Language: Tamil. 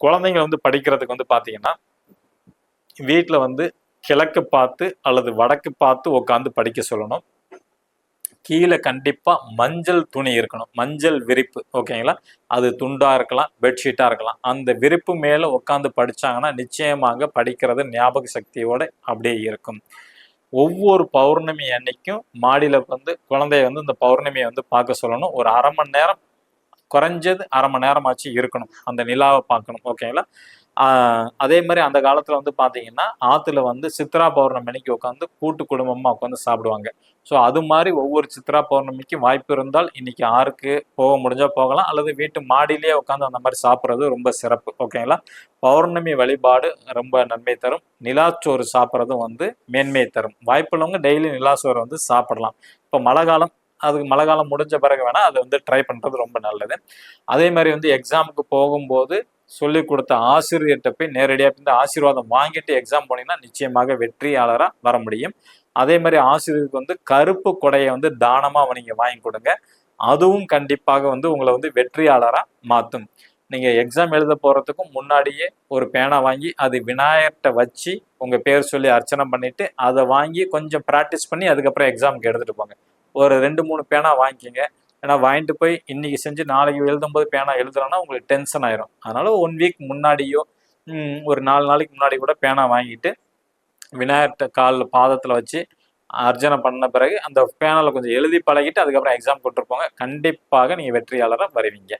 குழந்தைங்க வந்து படிக்கிறதுக்கு வந்து பார்த்தீங்கன்னா, வீட்ல வந்து கிழக்கு பார்த்து அல்லது வடக்கு பார்த்து உட்காந்து படிக்க சொல்லணும். கீழ கண்டிப்பா மஞ்சள் துணி இருக்கணும். மஞ்சள் விரிப்பு ஓகேங்களா? அது துண்டா இருக்கலாம், பெட்ஷீட்டா இருக்கலாம். அந்த விரிப்பு மேல உட்காந்து படிச்சாங்கன்னா, நிச்சயமாக படிக்கிறது ஞாபக சக்தியோட அப்படியே இருக்கும். ஒவ்வொரு பௌர்ணமி அன்னைக்கும் மாடியில வந்து குழந்தைய வந்து இந்த பௌர்ணமிய வந்து பார்க்க சொல்லணும். ஒரு 1/2 மணி நேரம் குறைஞ்சது 1/2 மணி நேரமாச்சும் இருக்கணும். அந்த நிலாவ பார்க்கணும். ஓகேங்களா? அதே மாரி அந்த காலத்துல வந்து பார்த்தீங்கன்னா, ஆத்துல வந்து சித்ரா பௌர்ணமி அன்னைக்கு உட்காந்து கூட்டு குடும்பமா உட்காந்து சாப்பிடுவாங்க. ஸோ அது மாரி ஒவ்வொரு சித்ரா பௌர்ணமிக்கும் வாய்ப்பு இருந்தால், இன்னைக்கு ஆறுக்கு போக முடிஞ்சா போகலாம். அல்லது வீட்டு மாடியிலேயே உட்காந்து அந்த மாரி சாப்பிடுறது ரொம்ப சிறப்பு. ஓகேங்களா? பௌர்ணமி வழிபாடு ரொம்ப நன்மை தரும். நிலாச்சோறு சாப்பிடுறதும் வந்து மேன்மையை தரும். வாய்ப்புள்ளவங்க டெய்லி நிலாச்சோறு வந்து சாப்பிடலாம். இப்போ மழை காலம், அதுக்கு மழை காலம் முடிஞ்ச பிறகு வேணா அதை வந்து ட்ரை பண்றது ரொம்ப நல்லது. அதே மாதிரி வந்து எக்ஸாமுக்கு போகும்போது சொல்லிக் கொடுத்த ஆசிரியர்கிட்ட போய் நேரடியாக இந்த ஆசீர்வாதம் வாங்கிட்டு எக்ஸாம் போனீங்கன்னா நிச்சயமாக வெற்றியாளராக வர முடியும். அதே மாதிரி ஆசிரியருக்கு வந்து கருப்பு கொடையை வந்து தானமா நீங்க வாங்கி கொடுங்க. அதுவும் கண்டிப்பாக வந்து உங்களை வந்து வெற்றியாளராக மாற்றும். நீங்க எக்ஸாம் எழுத போறதுக்கும் முன்னாடியே ஒரு பேனா வாங்கி அது விநாயகர்கிட்ட வச்சு உங்க பேர் சொல்லி அர்ச்சனை பண்ணிட்டு அதை வாங்கி கொஞ்சம் ப்ராக்டிஸ் பண்ணி அதுக்கப்புறம் எக்ஸாமுக்கு எடுத்துட்டு போங்க. ஒரு 2-3 பேனா வாங்கிக்கிங்க. ஏன்னா வாங்கிட்டு போய் இன்னைக்கு செஞ்சு நாளைக்கு எழுதும்போது பேனா எழுதுறோன்னா உங்களுக்கு டென்ஷன் ஆயிரும். அதனால 1 வீக் முன்னாடியோ ஒரு 4 நாளைக்கு முன்னாடி கூட பேனா வாங்கிட்டு விநாயகர்கிட்ட காலில் பாதத்தில் வச்சு அர்ச்சனை பண்ண பிறகு அந்த பேனால கொஞ்சம் எழுதி பழகிட்டு அதுக்கப்புறம் எக்ஸாம் கொண்டு போங்க. கண்டிப்பாக நீங்க வெற்றியாளராக வருவீங்க.